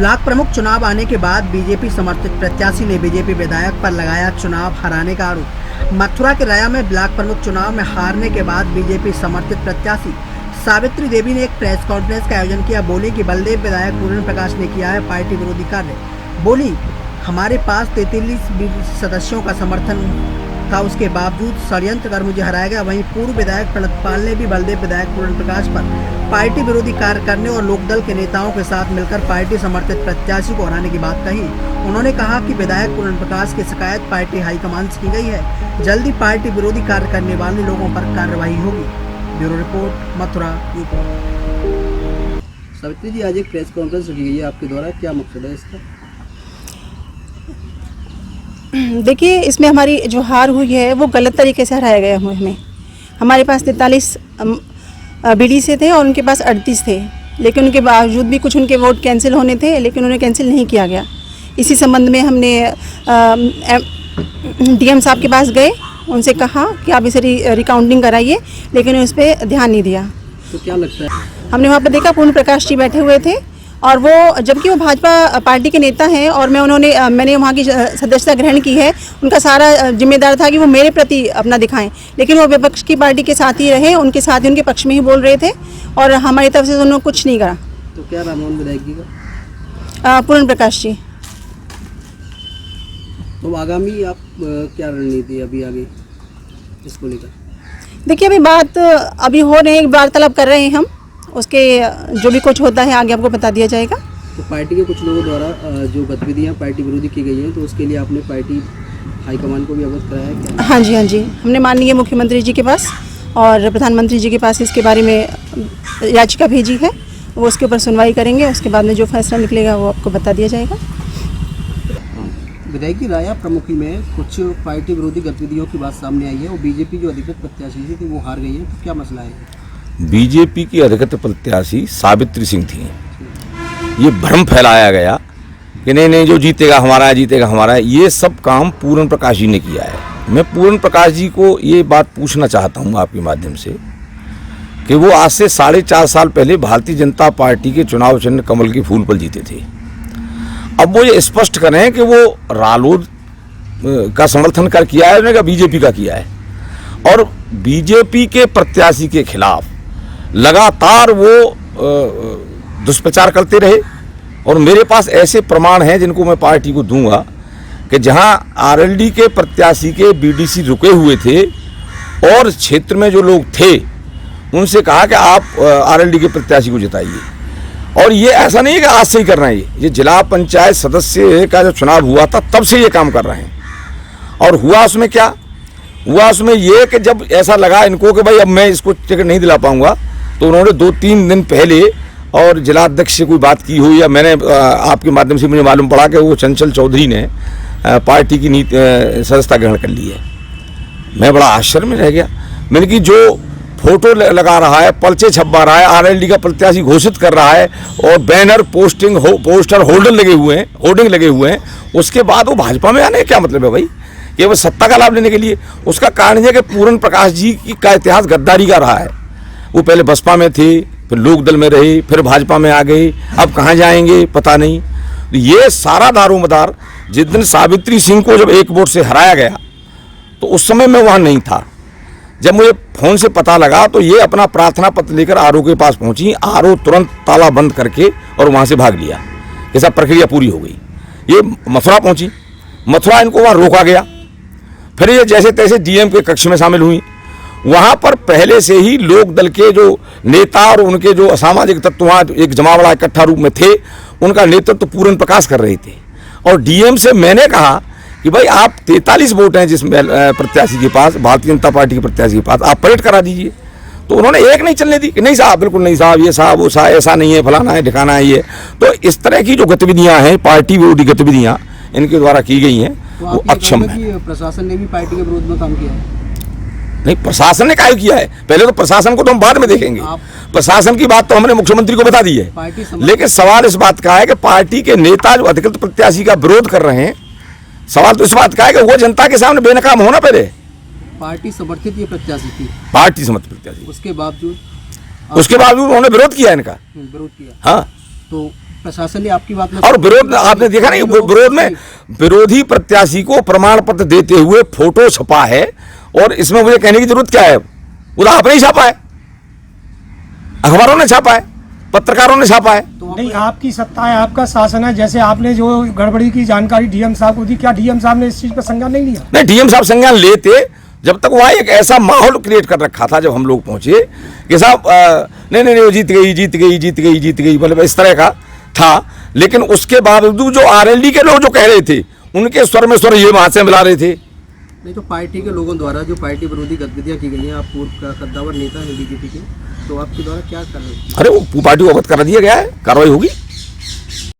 Block प्रमुख चुनाव आने के बाद बीजेपी समर्थित प्रत्याशी ने बीजेपी विधायक पर लगाया चुनाव हराने का आरोप। मथुरा के राया में ब्लॉक प्रमुख चुनाव में हारने के बाद बीजेपी समर्थित प्रत्याशी सावित्री देवी ने एक प्रेस कॉन्फ्रेंस का आयोजन किया। बोली कि बलदेव विधायक पूर्ण प्रकाश ने किया है पार्टी विरोधी कार्य। बोली हमारे पास 43 सदस्यों का समर्थन था, उसके बावजूद षड्यंत्र कर मुझे हराया गया। वहीं पूर्व विधायक प्रणत पाल ने भी बलदेव विधायक पूर्ण प्रकाश पर पार्टी विरोधी कार्य करने और लोकदल के नेताओं के साथ मिलकर पार्टी समर्थित प्रत्याशी को हराने की बात कही। उन्होंने कहा कि विधायक पूर्ण प्रकाश की शिकायत पार्टी हाईकमान से की गई है। जल्दी पार्टी विरोधी कार्य करने वाले लोगों पर कार्रवाई होगी। Bureau report, Mathura, UP. Savitri ji, आज एक प्रेस कॉन्फ्रेंस रखी गई है आपके द्वारा, क्या मकसद है इसका? देखिए, इसमें हमारी जो हार हुई है वो गलत तरीके से हराया गया हमें। हमारे पास 43 बीडी से थे और उनके पास 38 थे, लेकिन उनके बावजूद भी कुछ उनके वोट कैंसिल होने थे, लेकिन उन्हें कैंसिल नहीं किया गया। इसी संबंध में हमने डीएम साहब के पास गए, उनसे कहा कि आप इसे रिकाउंटिंग कराइए, लेकिन उस पर ध्यान नहीं दिया। तो क्या लगता है? हमने वहाँ पर देखा पूर्ण प्रकाश जी बैठे हुए थे और वो, जबकि वो भाजपा पार्टी के नेता हैं और मैंने वहाँ की सदस्यता ग्रहण की है, उनका सारा जिम्मेदार था कि वो मेरे प्रति अपना दिखाएं, लेकिन वो विपक्ष की पार्टी के साथ ही रहे, उनके साथ ही उनके पक्ष में ही बोल रहे थे और हमारी तरफ से उन्होंने कुछ नहीं करा। तो क्या राममोहन विधायक जी का? पूर्ण प्रकाश जी। तो आगामी आप क्या रणनीति अभी आगे इसको लेकर? देखिए, अभी बात हो रही है, वार्तालाप कर रहे हैं हम, उसके जो भी कुछ होता है आगे आपको बता दिया जाएगा। तो पार्टी के कुछ लोगों द्वारा जो गतिविधियां पार्टी विरोधी की गई हैं, तो उसके लिए आपने पार्टी हाईकमान को भी अवगत कराया है क्या? हाँ जी, हमने माननीय मुख्यमंत्री जी के पास और प्रधानमंत्री जी के पास इसके बारे में याचिका भेजी है, वो उसके ऊपर सुनवाई करेंगे, उसके बाद में जो फैसला निकलेगा वो आपको बता दिया जाएगा। विधायक की राया प्रमुखी में कुछ पार्टी विरोधी गतिविधियों की बात सामने आई है और बीजेपी जो अधिकृत प्रत्याशी थी वो हार गई है, तो क्या मसला है? बीजेपी की अधिकृत प्रत्याशी सावित्री सिंह थी। ये भ्रम फैलाया गया कि नहीं जो जीतेगा हमारा है, जीतेगा हमारा है। ये सब काम पूर्ण प्रकाश जी ने किया है। मैं पूर्ण प्रकाश जी को ये बात पूछना चाहता हूँ आपके माध्यम से कि वो आज से 4.5 साल पहले भारतीय जनता पार्टी के चुनाव चिन्ह कमल के फूल पर जीते थे। अब वो ये स्पष्ट करें कि वो रालोद का समर्थन कर किया है उन्होंने, बीजेपी का किया है, और बीजेपी के प्रत्याशी के खिलाफ लगातार वो दुष्प्रचार करते रहे। और मेरे पास ऐसे प्रमाण हैं जिनको मैं पार्टी को दूंगा कि जहां आरएलडी के प्रत्याशी के बीडीसी रुके हुए थे और क्षेत्र में जो लोग थे उनसे कहा कि आप आरएलडी के प्रत्याशी को जिताइए। और ये ऐसा नहीं है कि आज से ही कर रहे हैं, ये जिला पंचायत सदस्य का जो चुनाव हुआ था तब से ये काम कर रहे हैं। और हुआ उसमें क्या हुआ? उसमें ये कि जब ऐसा लगा इनको कि भाई अब मैं इसको टिकट नहीं दिला पाऊंगा, तो उन्होंने 2-3 दिन पहले और जिला अध्यक्ष से कोई बात की हुई, या मैंने आपके माध्यम से मुझे मालूम पड़ा कि वो चंचल चौधरी ने पार्टी की नीति सदस्यता ग्रहण कर ली है। मैं बड़ा आश्चर्य में रह गया। मैंने कि जो फोटो लगा रहा है, पर्चे छपवा रहा है, आरएलडी का प्रत्याशी घोषित कर रहा है और बैनर पोस्टर होर्डिंग लगे हुए हैं, उसके बाद वो भाजपा में आने का क्या मतलब है भाई? कि वो सत्ता का लाभ लेने के लिए? उसका कारण है कि पूर्ण प्रकाश जी का इतिहास गद्दारी का रहा है। वो पहले बसपा में थे, फिर लोकदल में रहे, फिर भाजपा में आ गए, अब कहाँ जाएंगे पता नहीं। ये सारा दारोमदार जिस दिन सावित्री सिंह को जब 1 वोट से हराया गया तो उस समय मैं वहाँ नहीं था। जब मुझे फोन से पता लगा तो ये अपना प्रार्थना पत्र लेकर आरओ के पास पहुंची। आरओ तुरंत ताला बंद करके और वहाँ से भाग लिया। ये सब प्रक्रिया पूरी हो गई। ये मथुरा पहुंची, मथुरा इनको वहाँ रोका गया। फिर ये जैसे तैसे डीएम के कक्ष में शामिल हुई। वहाँ पर पहले से ही लोक दल के जो नेता और उनके जो असामाजिक तत्व वहाँ एक जमावड़ा इकट्ठा रूप में थे, उनका नेतृत्व पूर्ण प्रकाश कर रहे थे। और डीएम से मैंने कहा कि भाई आप 43 वोट हैं जिस प्रत्याशी के पास, भारतीय जनता पार्टी के प्रत्याशी के पास, आप परेड करा दीजिए। तो उन्होंने एक नहीं चलने दी कि नहीं साहब, बिल्कुल नहीं साहब, ये साहब वो साहब, ऐसा नहीं है, फलाना है, ठिकाना है ये। तो इस तरह की जो गतिविधियां हैं, पार्टी विरोधी गतिविधियां इनके द्वारा की गई हैं, वो अक्षम है। प्रशासन ने भी पार्टी के विरोध में काम किया है? नहीं, प्रशासन ने क्या किया है? पहले तो प्रशासन को तो हम बाद में देखेंगे। प्रशासन की बात तो हमने मुख्यमंत्री को बता दी है, लेकिन सवाल इस बात का है कि पार्टी के नेता जो अधिकृत प्रत्याशी का विरोध कर रहे हैं, सवाल तो इस बात का है कि वो जनता के सामने बेनकाम होना। पहले पार्टी समर्थित ये प्रत्याशी थी, पार्टी समर्थित प्रत्याशी, उसके बावजूद उन्होंने विरोध किया, इनका विरोध किया। हाँ, तो प्रशासन ने आपकी बात में और विरोध आपने देखा नहीं, विरोध में विरोधी प्रत्याशी को प्रमाण पत्र देते हुए फोटो छपा है, और इसमें मुझे कहने की जरूरत क्या है? वो तो आपने ही छापा है, अखबारों ने छापा है, पत्रकारों ने छापा है। नहीं, आपकी सत्ता है, आपका शासन है। जैसे आपने जो गड़बड़ी की जानकारी डीएम साहब को दी, क्या डीएम साहब ने इस चीज पर संज्ञान नहीं लिया? नहीं, डीएम साहब संज्ञान लेते, जब तक वहां एक ऐसा माहौल क्रिएट कर रखा था जब हम लोग पहुंचे कि साहब नहीं वो जीत गई, मतलब इस तरह का था। लेकिन उसके बावजूद जो आरएलडी के लोग जो कह रहे थे, उनके स्वर में स्वर ये वहां से मिला रहे थे। नहीं, तो पार्टी के लोगों द्वारा जो पार्टी विरोधी गतिविधियां की गई हैं, आप पूर्व कद्दावर नेता है बीजेपी के, तो आपके द्वारा क्या कर रहे हैं? अरे वो पार्टी को अवगत करा दिया गया है, कार्रवाई होगी।